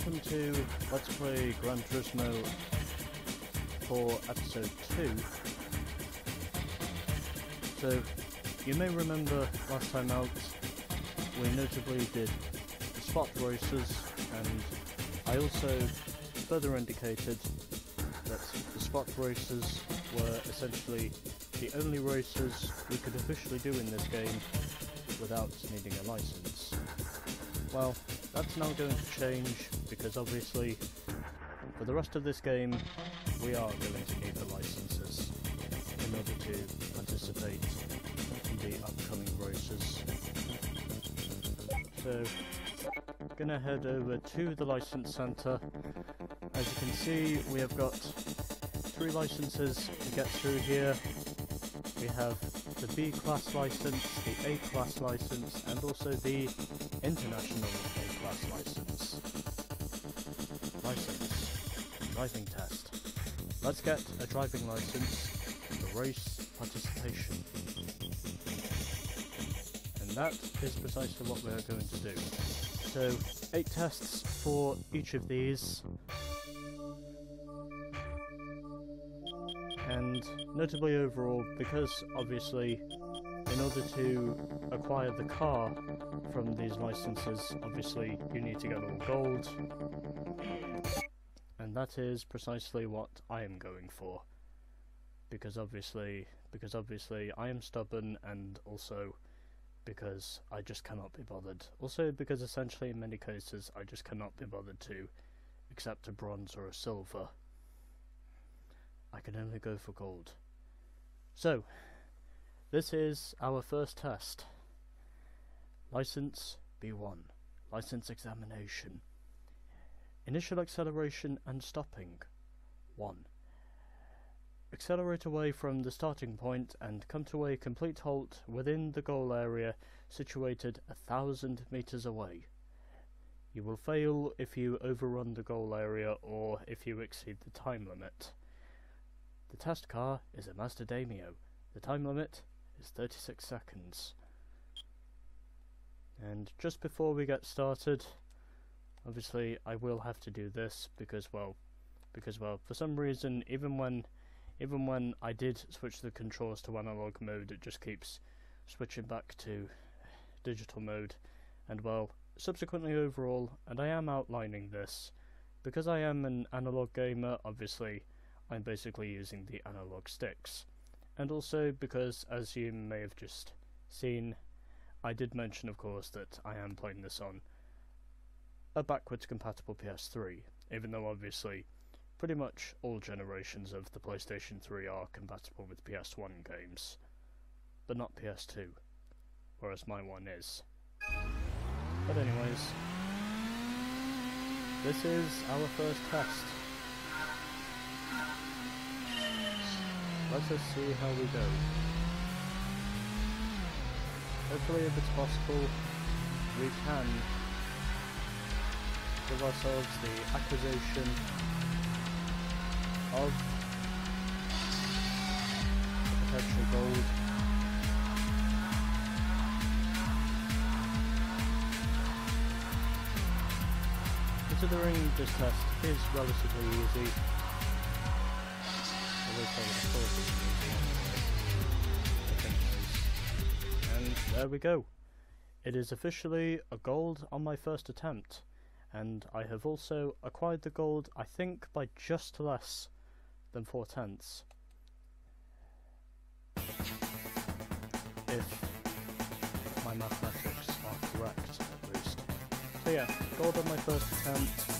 welcome to Let's Play Gran Turismo for episode 2. So, you may remember last time out, we notably did the spot races, and I also further indicated that the spot races were essentially the only races we could officially do in this game without needing a license. Well, that's now going to change, because obviously, for the rest of this game, we are going to need the licenses in order to participate in the upcoming races. So, gonna head over to the license centre. As you can see, we have got 3 licenses to get through here. We have the B-Class license, the A-Class license, and also the International A-Class license. Driving test. Let's get a driving license for race participation. And that is precisely what we are going to do. So, 8 tests for each of these. And notably overall, because obviously in order to acquire the car from these licenses, obviously you need to get all gold, and that is precisely what I am going for, because obviously I am stubborn, and also because I just cannot be bothered. Also because essentially in many cases I just cannot be bothered to accept a bronze or a silver. I can only go for gold. So, this is our first test. License B1. License examination. Initial acceleration and stopping. 1. Accelerate away from the starting point and come to a complete halt within the goal area situated 1,000 meters away. You will fail if you overrun the goal area or if you exceed the time limit. The test car is a Mazda Demio. The time limit is 36 seconds. And just before we get started, obviously I will have to do this because well, for some reason, even when I did switch the controls to analog mode, it just keeps switching back to digital mode. And well, subsequently overall, and I am outlining this, because I am an analog gamer, obviously I'm basically using the analog sticks. And also because, as you may have just seen, I did mention of course that I am playing this on a backwards compatible PS3, even though obviously pretty much all generations of the PlayStation 3 are compatible with PS1 games, but not PS2, whereas my one is. But anyways, this is our first test. Let us see how we go. Hopefully, if it's possible, we can give ourselves the acquisition of the potential gold. Considering this test is relatively easy, and there we go. It is officially a gold on my first attempt, and I have also acquired the gold, I think, by just less than 4/10. If my mathematics are correct, at least. So yeah, gold on my first attempt.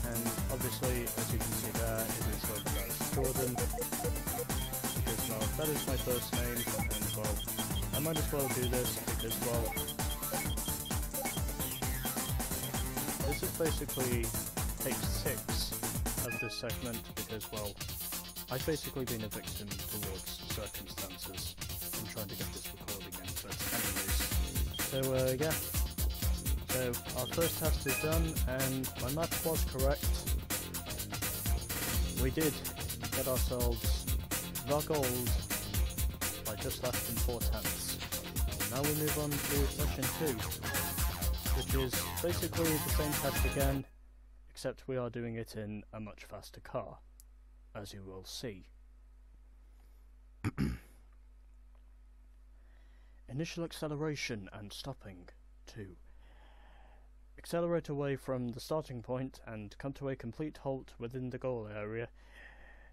And obviously, as you can see there, it is labelled as Jordan, because well, that is my first name, and well, I might as well do this, because well, this is basically take 6 of this segment, because well, I've basically been a victim towards circumstances in trying to get this recording in, but anyways, so yeah. So our first test is done, and my math was correct. We did get ourselves the gold by just less than 4/10. Now we move on to session 2, which is basically the same test again, except we are doing it in a much faster car, as you will see. Initial acceleration and stopping. 2. Accelerate away from the starting point and come to a complete halt within the goal area,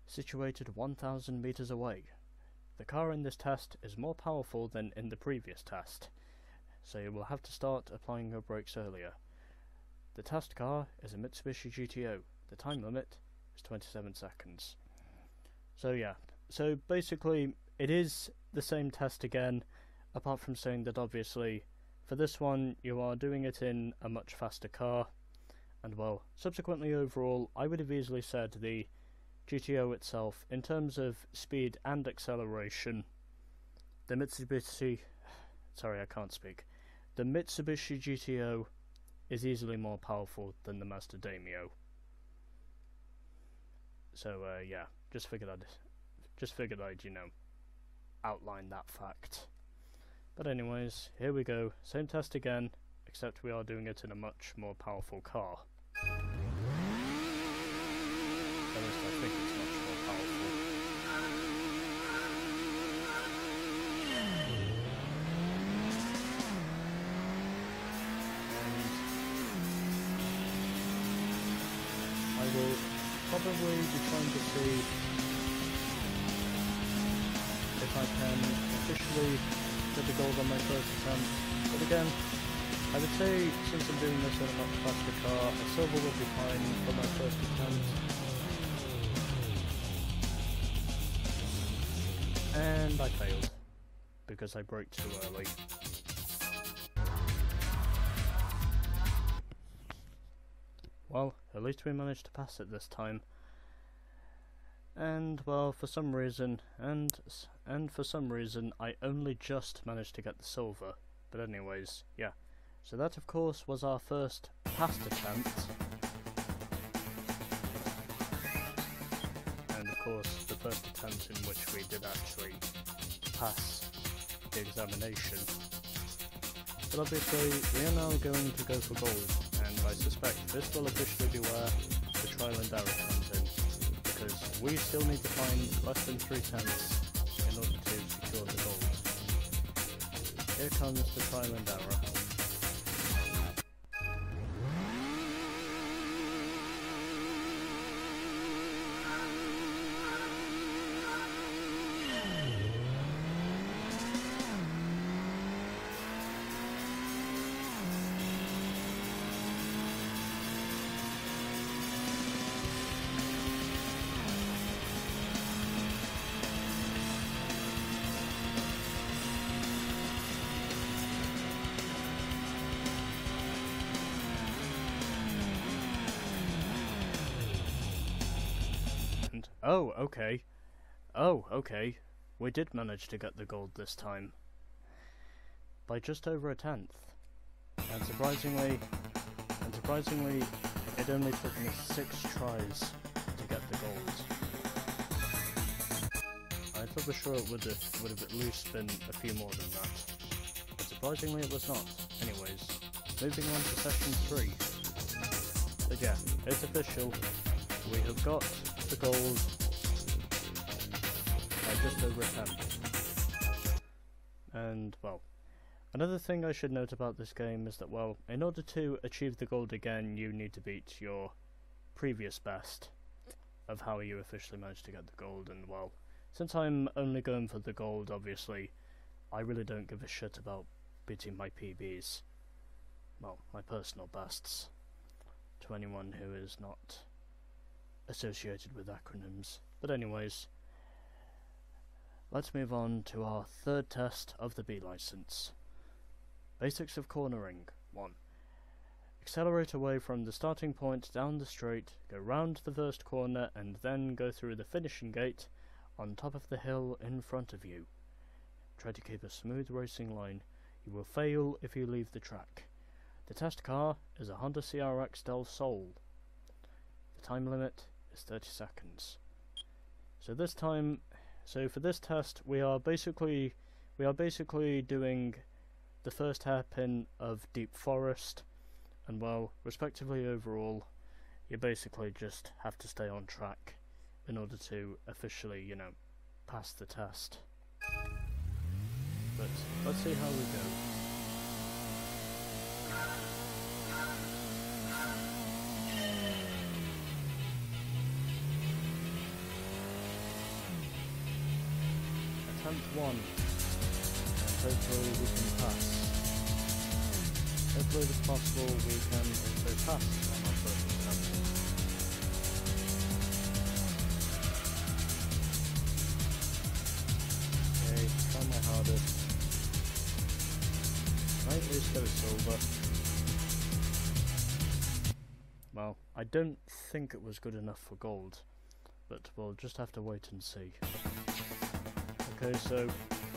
situated 1,000 meters away. The car in this test is more powerful than in the previous test, so you will have to start applying your brakes earlier. The test car is a Mitsubishi GTO. The time limit is 27 seconds. So yeah, so basically it is the same test again, apart from saying that obviously for this one you are doing it in a much faster car, and well, subsequently overall I would have easily said the GTO itself, in terms of speed and acceleration, the Mitsubishi GTO is easily more powerful than the Mazda Demio. So yeah, just figured I'd, you know, outline that fact. But anyways, here we go, same test again, except we are doing it in a much more powerful car. At least I think it's much more powerful. And I will probably be trying to see if I can officially get the gold on my first attempt. But again, I would say since I'm doing this in a much faster car, a silver will be fine for my first attempt. And I failed, because I braked too early. Well, at least we managed to pass it this time. And, well, for some reason, I only just managed to get the silver. But anyways, yeah. So that, of course, was our first past attempt. And, of course, the first attempt in which we did actually pass the examination. But obviously, we are now going to go for gold, and I suspect this will officially be where the trial and error comes in, because we still need to find less than 3/10 in order to secure the gold. Here comes the trial and error. Oh, okay. We did manage to get the gold this time. By just over 1/10. And surprisingly, it only took me 6 tries to get the gold. I thought for sure it would have at least been a few more than that. But surprisingly it was not. Anyways, moving on to session 3. But yeah, it's official. We have got the gold by just over 1/10. And, well, another thing I should note about this game is that, well, in order to achieve the gold again, you need to beat your previous best of how you officially managed to get the gold, and, well, since I'm only going for the gold, obviously, I really don't give a shit about beating my PBs. Well, my personal bests. To anyone who is not associated with acronyms. But anyways, let's move on to our third test of the B license. Basics of cornering. 1. Accelerate away from the starting point down the straight, go round the first corner, and then go through the finishing gate on top of the hill in front of you. Try to keep a smooth racing line. You will fail if you leave the track. The test car is a Honda CRX Del Sol. The time limit is 30 seconds. So for this test, we are basically doing the first hairpin of Deep Forest, and, well, respectively overall, you basically just have to stay on track in order to officially, you know, pass the test. But let's see how we go. Attempt 1, and hopefully we can pass. Hopefully if it's possible we can also pass on our first attempt. Okay, try my hardest. Might at least get a silver. Well, I don't think it was good enough for gold, but we'll just have to wait and see. Okay, so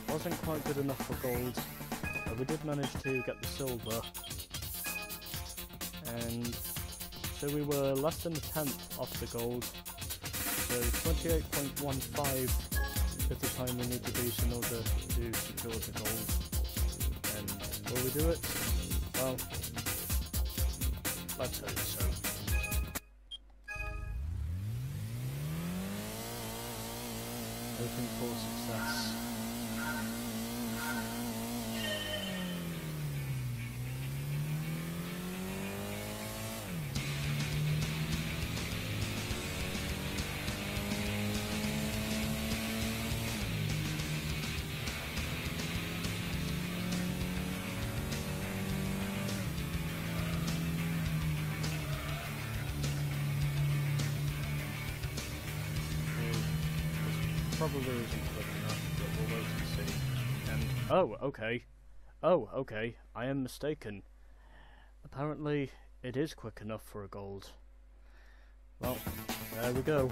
wasn't quite good enough for gold, but we did manage to get the silver, and so we were less than a tenth off the gold, so 28.15 is the time we need to beat in order to secure the gold. And will we do it? Well, let's hope so. Hoping for success. Probably isn't quick enough, but we'll wait and see. And oh, okay, I am mistaken. Apparently, it is quick enough for a gold. Well, there we go.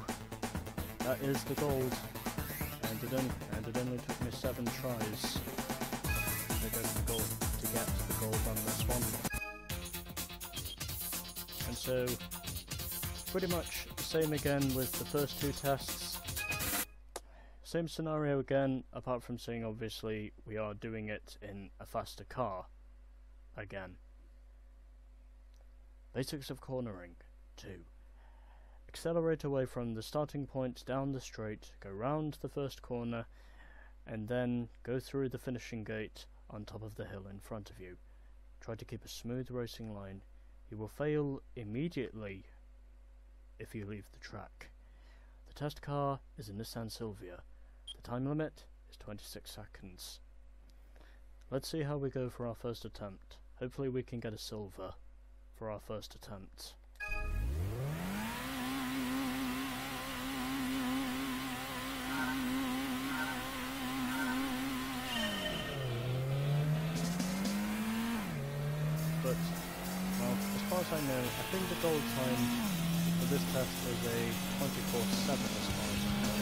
That is the gold, and it only took me 7 tries to get the gold on this one. And so, pretty much the same again with the first 2 tests. Same scenario again, apart from saying obviously we are doing it in a faster car again. Basics of cornering 2. Accelerate away from the starting point down the straight, go round the first corner, and then go through the finishing gate on top of the hill in front of you. Try to keep a smooth racing line. You will fail immediately if you leave the track. The test car is a Nissan Silvia. The time limit is 26 seconds. Let's see how we go for our first attempt. Hopefully we can get a silver for our first attempt. But, well, as far as I know, I think the gold time for this test is a 24/7 as far as I know.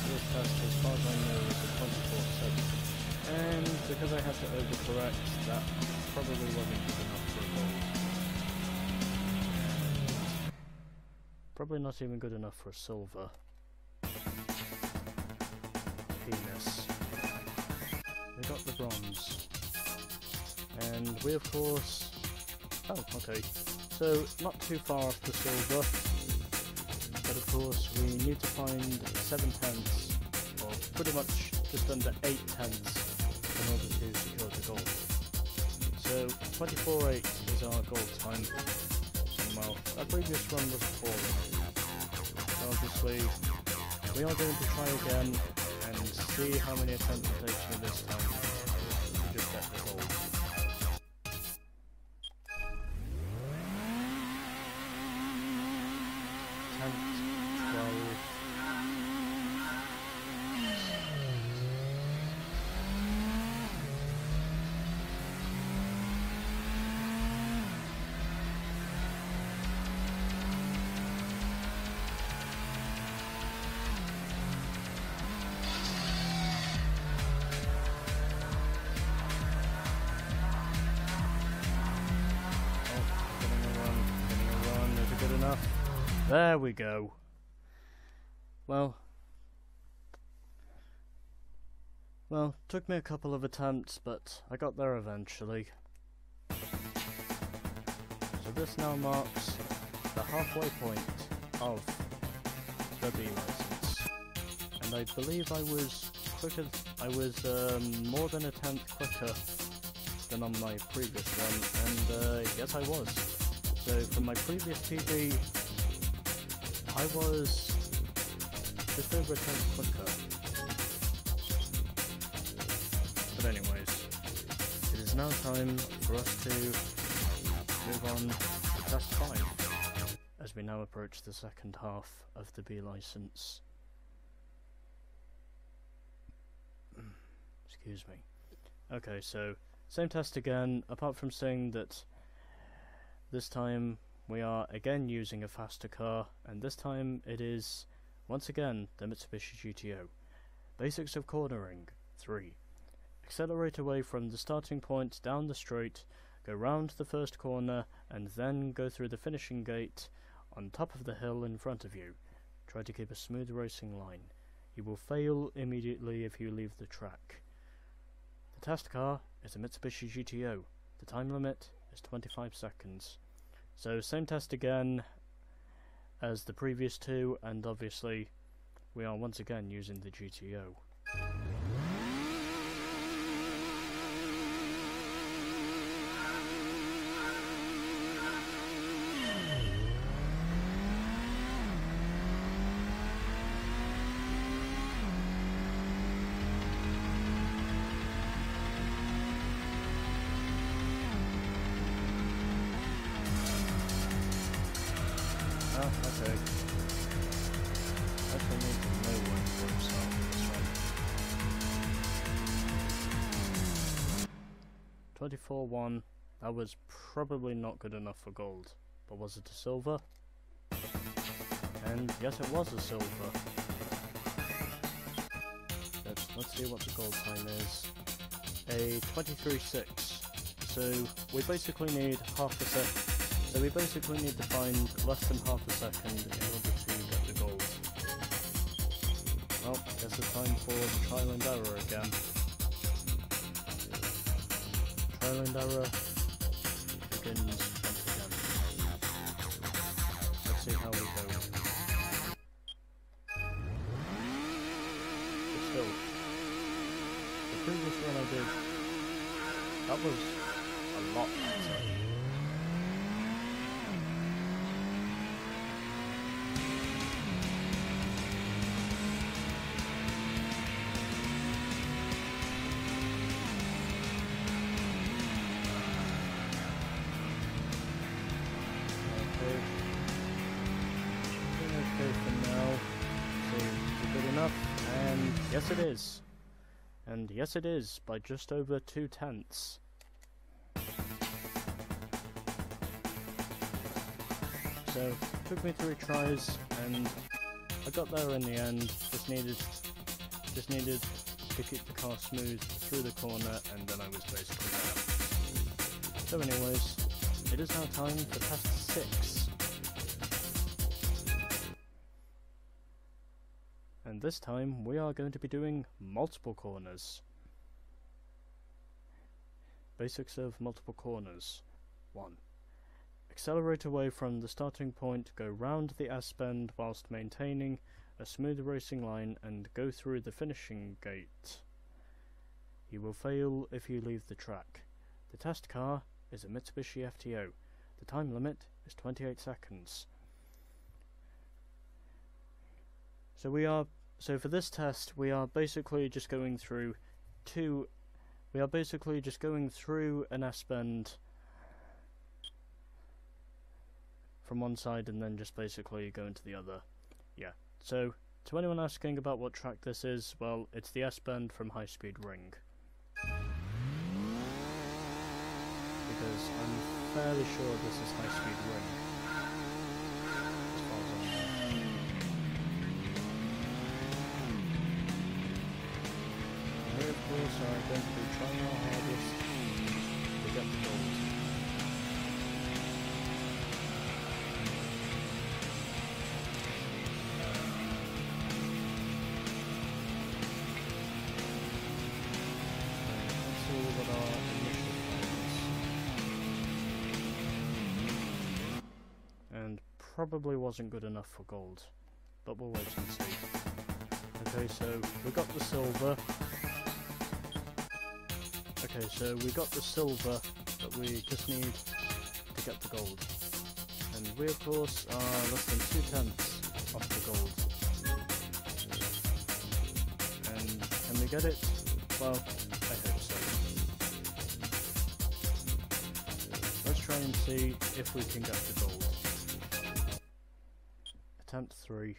This test, as far as I know, is a 24/7. And because I had to overcorrect, that probably wasn't good enough for a gold. Probably not even good enough for a silver. Penis. We got the bronze. And we of course... Oh, okay. So, not too far off the silver. But of course, we need to find 7/10, or pretty much just under 8/10 in order to secure the gold. So, 24/8 is our gold time. And well, our previous run was poor. So obviously, we are going to try again and see how many attempts it takes me this time to just get the gold. Attempt 12. There we go. Well, took me a couple of attempts, but I got there eventually. So this now marks the halfway point of the B license, and I believe I was quicker. I was more than a tenth quicker than on my previous one, and yes, I was. So from my previous PB, I was just over a tenth quicker. But anyways, it is now time for us to move on to Test 5, as we now approach the second half of the B license. Excuse me. Okay, so same test again, apart from saying that this time we are again using a faster car, and this time it is once again the Mitsubishi GTO. Basics of cornering 3. Accelerate away from the starting point down the straight, go round the first corner, and then go through the finishing gate on top of the hill in front of you. Try to keep a smooth racing line. You will fail immediately if you leave the track. The test car is a Mitsubishi GTO. The time limit is 25 seconds. So same test again as the previous two, and obviously we are once again using the GTO. Oh, okay. Actually need to know when to start this one. 24-1. That was probably not good enough for gold. But was it a silver? And yes, it was a silver. Let's see what the gold time is. A 23.6. So we basically need half a second. So we basically need to find less than half a second in order to get the gold. Well, guess it's time for the trial and error again. Trial and error begins once again. Let's see how we go. But still, the previous one I did, that was a lot better. Yes it is. And yes it is, by just over 2/10. So, it took me 3 tries, and I got there in the end. Just needed to keep the car smooth through the corner, and then I was basically there. So anyways, it is now time for test 6. And this time we are going to be doing multiple corners. Basics of multiple corners. 1. Accelerate away from the starting point, go round the S-bend whilst maintaining a smooth racing line, and go through the finishing gate. You will fail if you leave the track. The test car is a Mitsubishi FTO. The time limit is 28 seconds. So for this test, we are basically just going through an S-bend from one side and then just basically going to the other. Yeah. So to anyone asking about what track this is, well, it's the S-bend from High Speed Ring. Because I'm fairly sure this is High Speed Ring. Of course, I'm going to be trying our hardest to get the gold. Let's see what our initial plan is. probably wasn't good enough for gold, but we'll wait and see. Okay, so we got the silver. Okay, so we got the silver, but we just need to get the gold. And we of course are less than 2/10 of the gold. And can we get it? Well, I hope so. Let's try and see if we can get the gold. Attempt 3.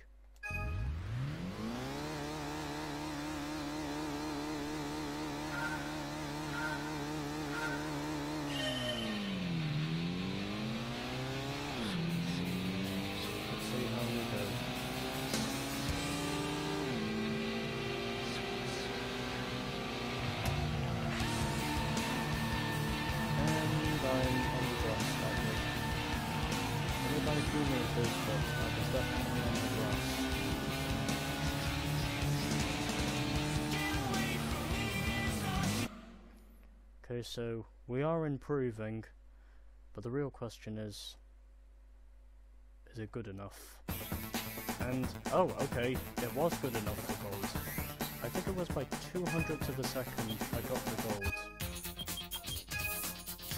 Okay, so we are improving, but the real question is it good enough? And, oh, okay, it was good enough for gold. I think it was by 200ths of a second I got the gold.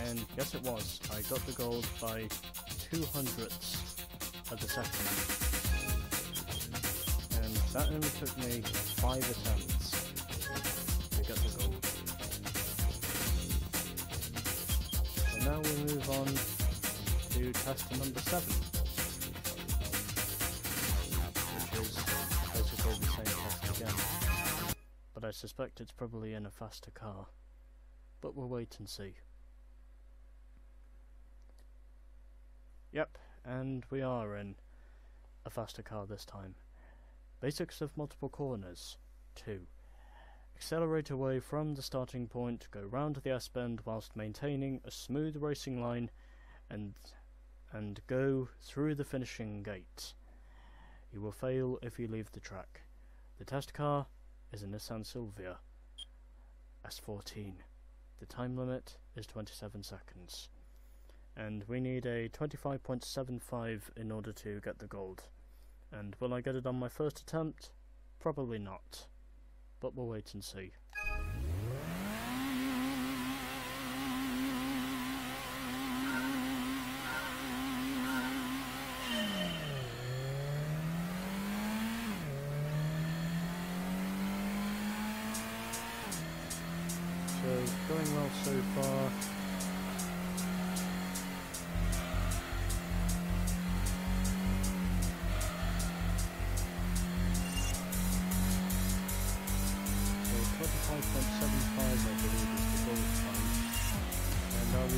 And yes, it was. I got the gold by 200ths of a second. And that only took me 5 attempts to get the gold. So now we move on to test number 7. Which is basically the same test again. But I suspect it's probably in a faster car. But we'll wait and see. Yep, and we are in a faster car this time. Basics of multiple corners. 2. Accelerate away from the starting point, go round the S-bend whilst maintaining a smooth racing line, and go through the finishing gate. You will fail if you leave the track. The test car is a Nissan Silvia S14. The time limit is 27 seconds. And we need a 25.75 in order to get the gold. And will I get it on my first attempt? Probably not. But we'll wait and see. So, going well so far.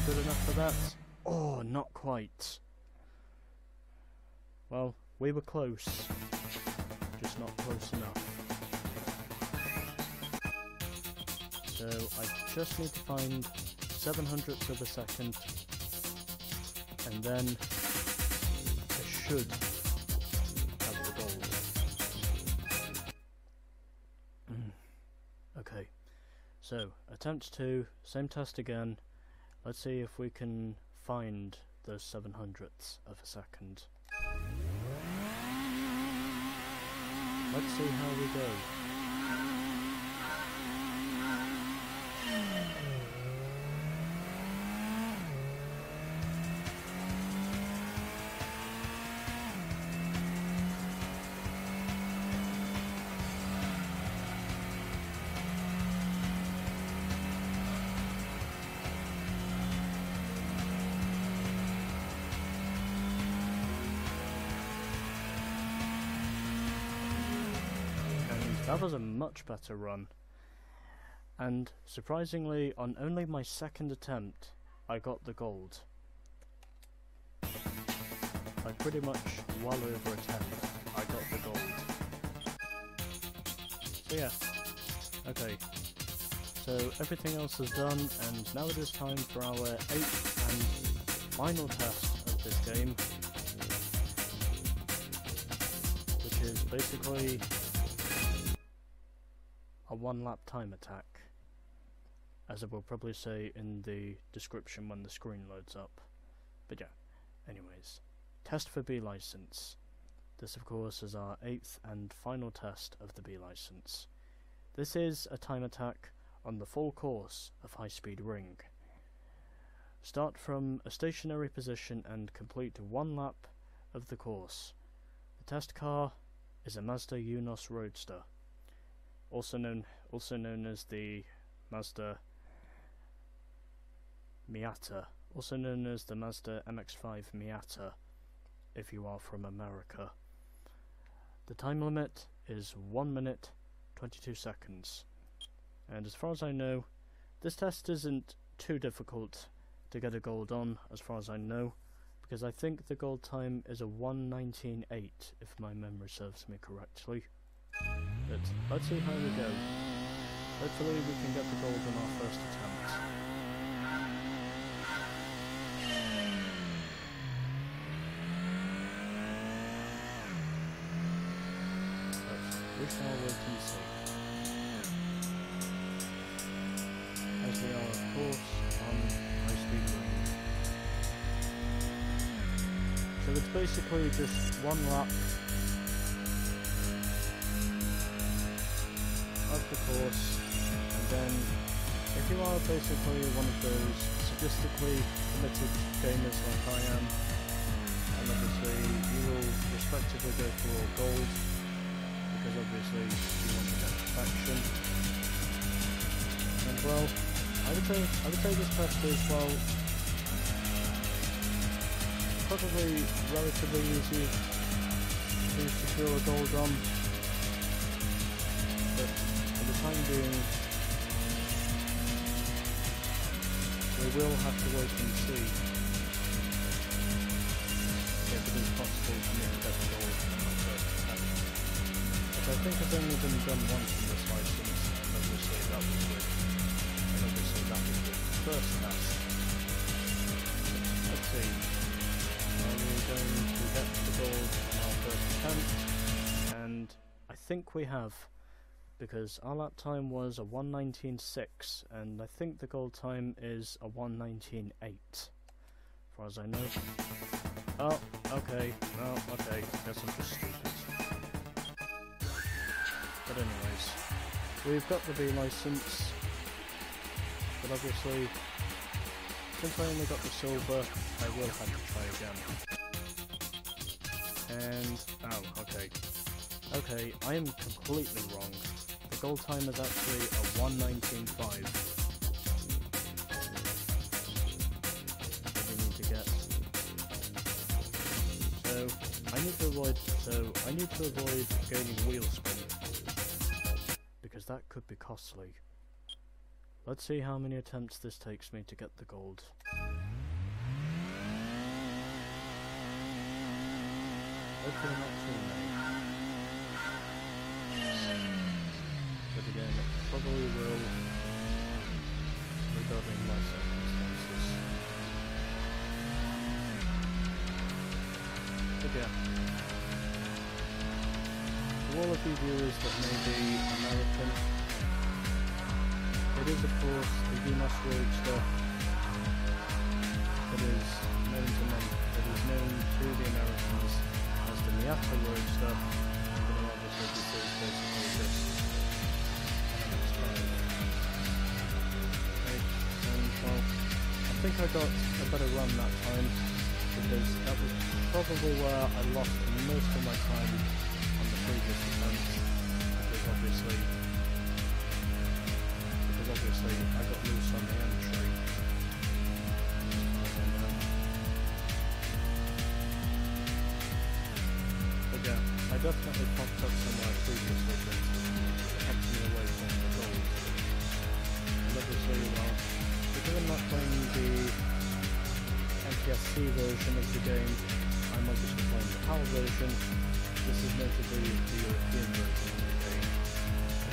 Good enough for that? Oh, not quite. Well, we were close, just not close enough. So I just need to find 700ths of a second, and then I should have the gold. Okay, so attempt 2, same test again. Let's see if we can find those 700ths of a second. Let's see how we go. That was a much better run, and surprisingly, on only my second attempt, I got the gold. Like pretty much well over a tenth, I got the gold. So yeah, okay. So everything else is done, and now it is time for our 8th and final test of this game, which is basically a 1-lap time attack, as I will probably say in the description when the screen loads up. But yeah, anyways, Test for B license. This of course is our 8th and final test of the B license. This is a time attack on the full course of High Speed Ring. Start from a stationary position and complete 1 lap of the course. The test car is a Mazda Unos Roadster, also known as the Mazda Miata, also known as the Mazda MX-5 Miata if you are from America. The time limit is 1 minute 22 seconds, and as far as I know, this test isn't too difficult to get a gold on, as far as I know, because I think the gold time is a 1:19.8 if my memory serves me correctly. But let's see how we go. Hopefully we can get the gold on our first attempt. But we shall wait and see. As we are of course on High Speed Ring. So it's basically just 1 lap of the course, and then if you are basically one of those sadistically committed gamers like I am, and obviously you will respectively go for all gold, because obviously you want to get perfection. And well, I would say this test is, well, probably relatively easy to secure a gold on, but for the time being we will have to wait and see if it is possible for me to get the gold on my first attempt, which I think has only been done once in this license, and obviously that was with the first test. Let's see. Are we going to get the gold on our first attempt? And I think we have, because our lap time was a 1:19.6, and I think the gold time is a 1:19.8, as far as I know. Oh, okay, well, okay, guess I'm just stupid. But anyways, we've got the B license, but obviously, since I only got the silver, I will have to try again. And, oh, okay. Okay, I am completely wrong. The gold time is actually a 1:19.5. That we need to get. So I need to avoid gaining wheel spin, because that could be costly. Let's see how many attempts this takes me to get the gold. Hopefully not too many. But again, it probably will, regarding my circumstances. But yeah. To all of you viewers that may be American, it is of course the Unos Roadster that is known to many, that is known to the Americans as the Miata Roadster, and obviously this is basically just an MX-5. Okay, and well, I think I got a better run that time, because that was probably where I lost most of my time on the previous attempt, because obviously I got loose on the entry. But yeah, I definitely popped up somewhere previously that kept me away from the goal. And obviously, well, because I'm not playing the NTSC version of the game, I'm obviously playing the PAL version. This is notably the European version of the game.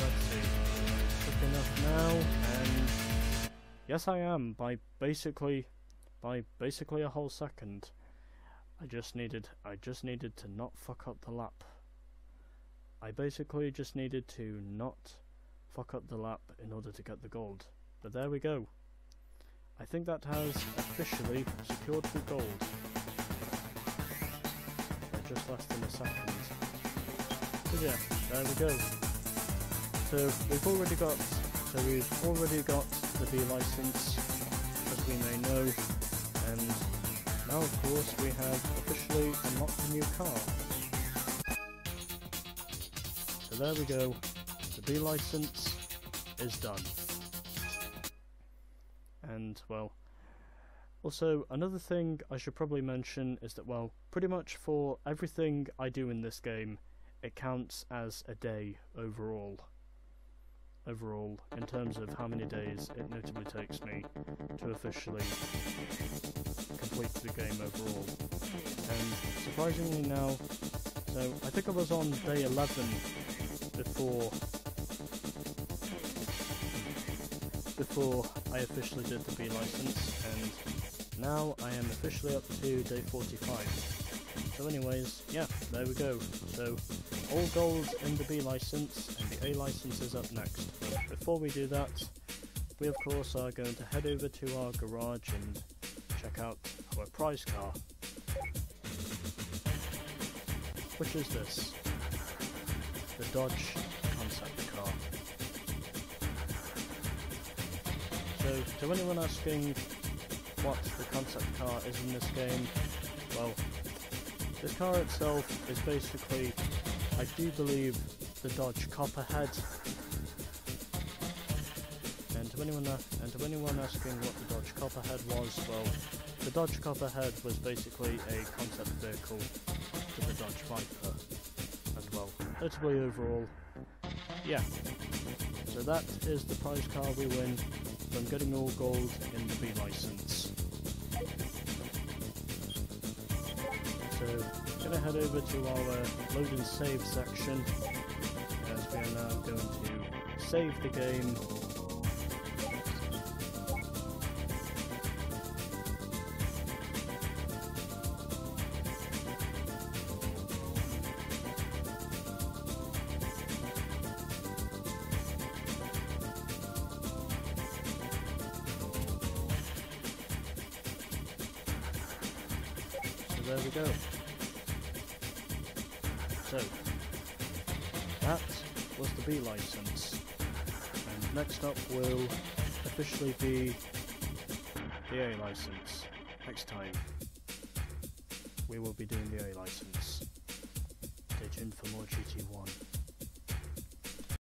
Let's see. Enough now, and yes I am, by basically a whole second. I just needed to not fuck up the lap. I basically just needed to not fuck up the lap in order to get the gold. But there we go. I think that has officially secured the gold. just less than a second. But yeah, there we go. So we've already got the B license, as we may know, and now of course we have officially unlocked a new car. So there we go, the B license is done. And well, also another thing I should probably mention is that, well, pretty much for everything I do in this game, it counts as a day overall. In terms of how many days it notably takes me to officially complete the game overall. And surprisingly now, so I think I was on day 11 before I officially did the B license, and now I am officially up to day 45. So anyways, yeah, there we go. So all gold in the B license, and the A license is up next. But before we do that, we of course are going to head over to our garage and check out our prize car. Which is this? The Dodge concept car. So, to anyone asking what the concept car is in this game, well, this car itself is basically, I do believe, the Dodge Copperhead. And to anyone asking what the Dodge Copperhead was, well, the Dodge Copperhead was basically a concept vehicle to the Dodge Viper. And well, notably overall, yeah. So that is the prize car we win from getting all gold in the B license. So, gonna head over to our load and save section, as we are now going to save the game. So there we go. So, that was the B license, and next up will officially be the A license. Next time, we will be doing the A license. Stay tuned for more GT1.